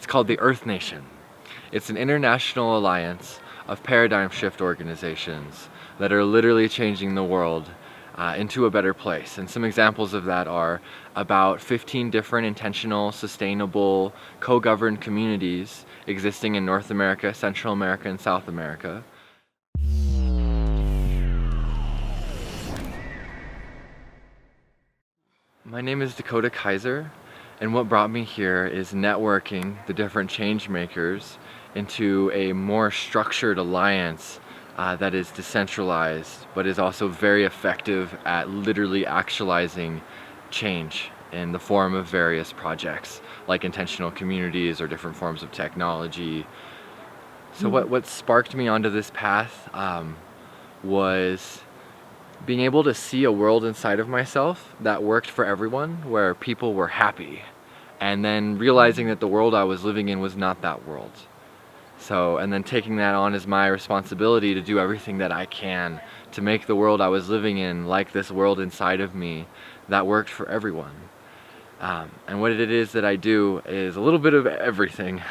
It's called the Earth Nation. It's an international alliance of paradigm shift organizations that are literally changing the world into a better place. And some examples of that are about 15 different intentional, sustainable, co-governed communities existing in North America, Central America, and South America. My name is Dakota Kaiser, and what brought me here is networking the different change makers into a more structured alliance that is decentralized, but is also very effective at literally actualizing change in the form of various projects, like intentional communities or different forms of technology. So what sparked me onto this path was being able to see a world inside of myself that worked for everyone, where people were happy, and then realizing that the world I was living in was not that world. So, and then taking that on as my responsibility to do everything that I can to make the world I was living in like this world inside of me that worked for everyone. And what it is that I do is a little bit of everything.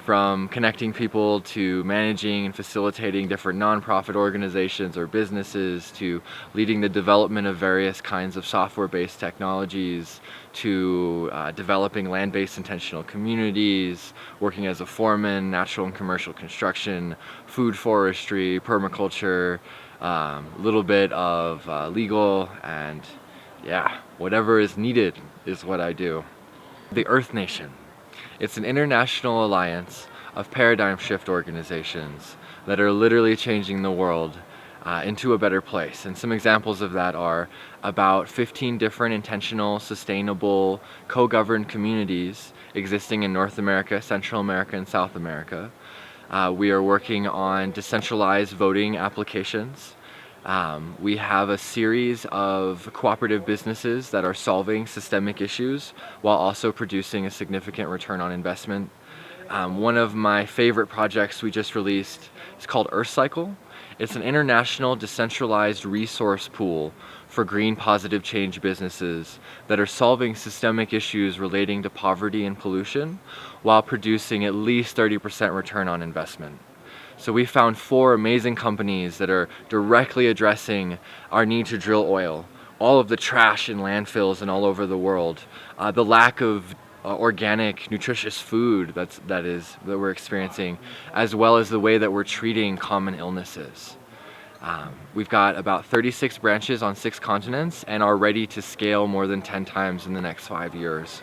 From connecting people to managing and facilitating different nonprofit organizations or businesses, to leading the development of various kinds of software-based technologies, to developing land-based intentional communities, working as a foreman, natural and commercial construction, food forestry, permaculture, a little bit of legal, and yeah, whatever is needed is what I do. The Earth Nation. It's an international alliance of paradigm shift organizations that are literally changing the world into a better place. And some examples of that are about 15 different intentional, sustainable, co-governed communities existing in North America, Central America, and South America. We are working on decentralized voting applications. We have a series of cooperative businesses that are solving systemic issues while also producing a significant return on investment. One of my favorite projects we just released is called Earth Cycle. It's an international decentralized resource pool for green positive change businesses that are solving systemic issues relating to poverty and pollution while producing at least 30% return on investment. So we found 4 amazing companies that are directly addressing our need to drill oil, all of the trash in landfills and all over the world, the lack of organic, nutritious food that we're experiencing, as well as the way that we're treating common illnesses. We've got about 36 branches on 6 continents and are ready to scale more than 10 times in the next 5 years.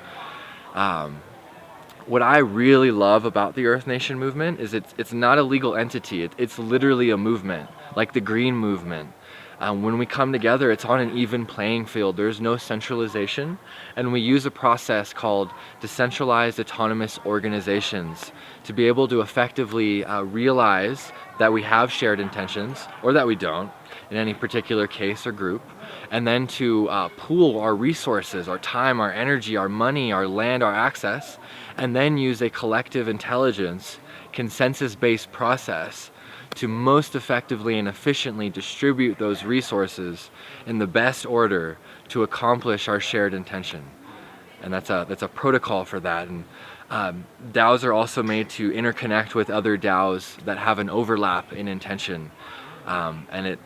What I really love about the Earth Nation movement is it's not a legal entity. It's literally a movement, like the Green Movement. When we come together, it's on an even playing field. There's no centralization, and we use a process called decentralized autonomous organizations to be able to effectively realize that we have shared intentions, or that we don't, in any particular case or group, and then to pool our resources, our time, our energy, our money, our land, our access, and then use a collective intelligence, consensus-based process to most effectively and efficiently distribute those resources in the best order to accomplish our shared intention. And that's a protocol for that. And DAOs are also made to interconnect with other DAOs that have an overlap in intention.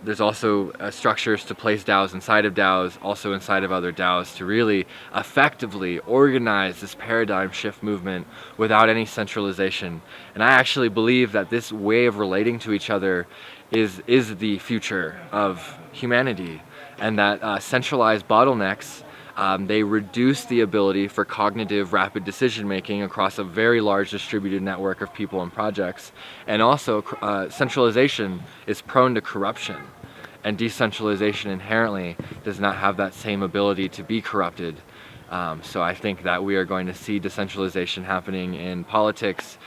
There's also structures to place DAOs inside of DAOs, also inside of other DAOs, to really effectively organize this paradigm shift movement without any centralization. And I actually believe that this way of relating to each other is the future of humanity, and that centralized bottlenecks, they reduce the ability for cognitive rapid decision making across a very large distributed network of people and projects. And also centralization is prone to corruption, and decentralization inherently does not have that same ability to be corrupted. So I think that we are going to see decentralization happening in politics,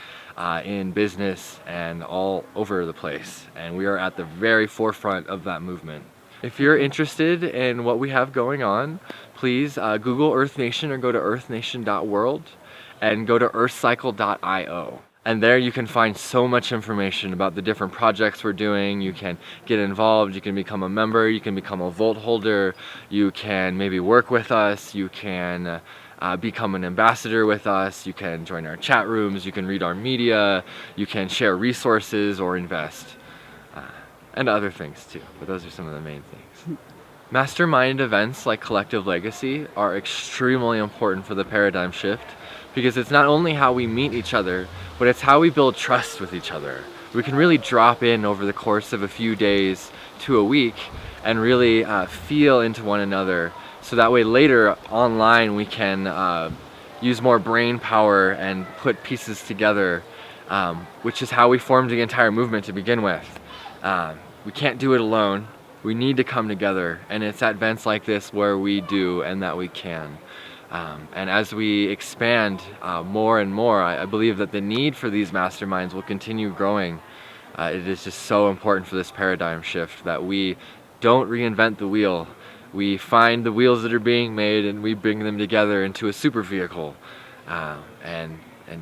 in business, and all over the place. And we are at the very forefront of that movement. If you're interested in what we have going on, please Google Earth Nation or go to earthnation.world and go to earthcycle.io. And there you can find so much information about the different projects we're doing. You can get involved, you can become a member, you can become a vault holder, you can maybe work with us, you can become an ambassador with us, you can join our chat rooms, you can read our media, you can share resources or invest, and other things too, but those are some of the main things. Mastermind events like Collective Legacy are extremely important for the paradigm shift, because it's not only how we meet each other, but it's how we build trust with each other. We can really drop in over the course of a few days to a week and really feel into one another, so that way later online we can use more brain power and put pieces together, which is how we formed the entire movement to begin with. We can't do it alone. We need to come together, and it's at events like this where we do and that we can. And as we expand more and more, I believe that the need for these masterminds will continue growing. It is just so important for this paradigm shift that we don't reinvent the wheel. We find the wheels that are being made and we bring them together into a super vehicle. And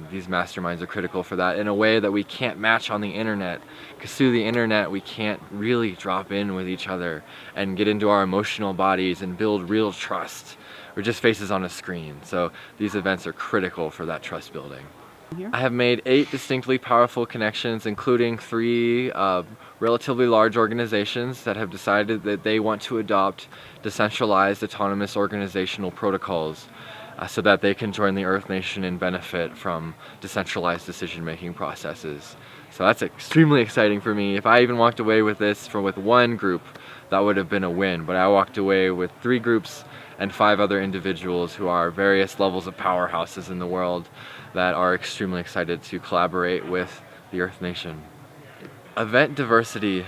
these masterminds are critical for that in a way that we can't match on the internet, because through the internet we can't really drop in with each other and get into our emotional bodies and build real trust. We're just faces on a screen. So these events are critical for that trust building. I have made 8 distinctly powerful connections, including 3 relatively large organizations that have decided that they want to adopt decentralized autonomous organizational protocols, so that they can join the Earth Nation and benefit from decentralized decision-making processes. So that's extremely exciting for me. If I even walked away with this with one group, that would have been a win. But I walked away with 3 groups and 5 other individuals who are various levels of powerhouses in the world that are extremely excited to collaborate with the Earth Nation. Event diversity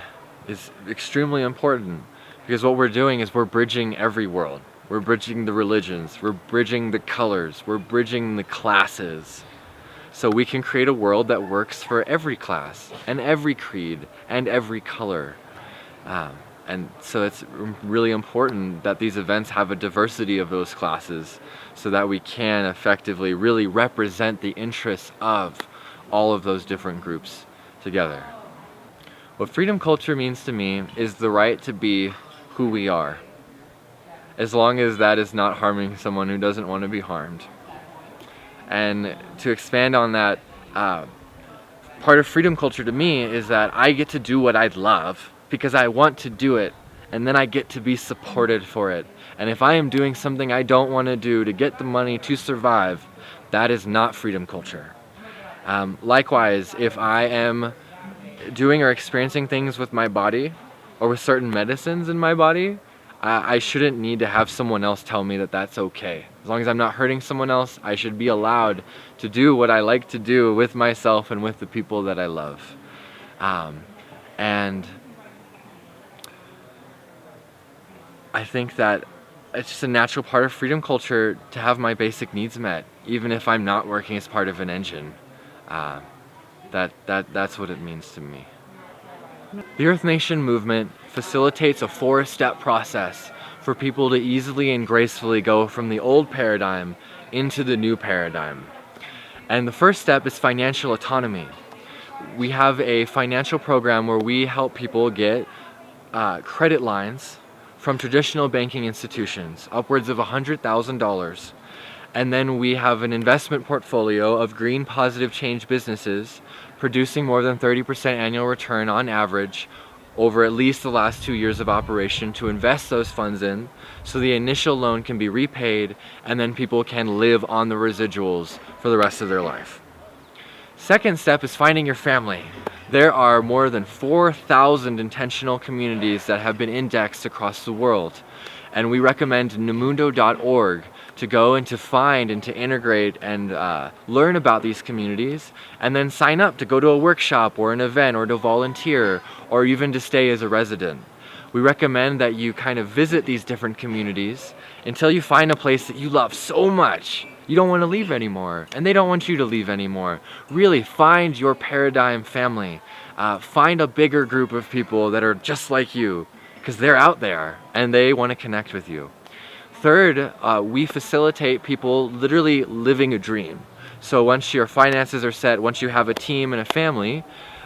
is extremely important, because what we're doing is we're bridging every world. We're bridging the religions, we're bridging the colors, we're bridging the classes. So we can create a world that works for every class, and every creed, and every color. And so it's really important that these events have a diversity of those classes, so that we can effectively really represent the interests of all of those different groups together. What freedom culture means to me is the right to be who we are, as long as that is not harming someone who doesn't want to be harmed. And to expand on that, part of freedom culture to me is that I get to do what I love because I want to do it, and then I get to be supported for it. And if I am doing something I don't want to do to get the money to survive, that is not freedom culture. Likewise, if I am doing or experiencing things with my body or with certain medicines in my body, I shouldn't need to have someone else tell me that that's okay. As long as I'm not hurting someone else, I should be allowed to do what I like to do with myself and with the people that I love. And I think that it's just a natural part of freedom culture to have my basic needs met, even if I'm not working as part of an engine. That's what it means to me. The Earth Nation movement facilitates a 4-step process for people to easily and gracefully go from the old paradigm into the new paradigm. And the first step is financial autonomy. We have a financial program where we help people get credit lines from traditional banking institutions, upwards of $100,000. And then we have an investment portfolio of green positive change businesses producing more than 30% annual return on average over at least the last 2 years of operation to invest those funds in, so the initial loan can be repaid and then people can live on the residuals for the rest of their life. Second step is finding your family. There are more than 4,000 intentional communities that have been indexed across the world, and we recommend Namundo.org to go and to find and to integrate and learn about these communities, and then sign up to go to a workshop or an event or to volunteer or even to stay as a resident. We recommend that you kind of visit these different communities until you find a place that you love so much you don't want to leave anymore, and they don't want you to leave anymore. Really find your paradigm family. Find a bigger group of people that are just like you, because they're out there and they want to connect with you. Third, we facilitate people literally living a dream. So once your finances are set, once you have a team and a family,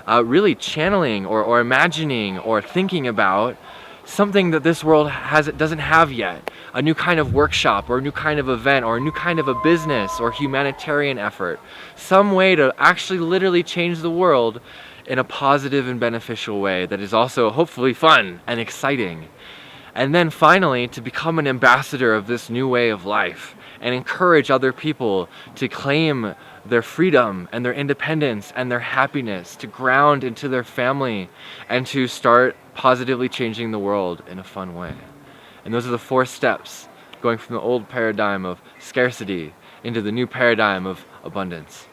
really channeling or imagining or thinking about something that this world doesn't have yet. A new kind of workshop, or a new kind of event, or a new kind of a business or humanitarian effort. Some way to actually literally change the world in a positive and beneficial way that is also hopefully fun and exciting. And then finally, to become an ambassador of this new way of life and encourage other people to claim their freedom and their independence and their happiness, to ground into their family and to start positively changing the world in a fun way. And those are the 4 steps going from the old paradigm of scarcity into the new paradigm of abundance.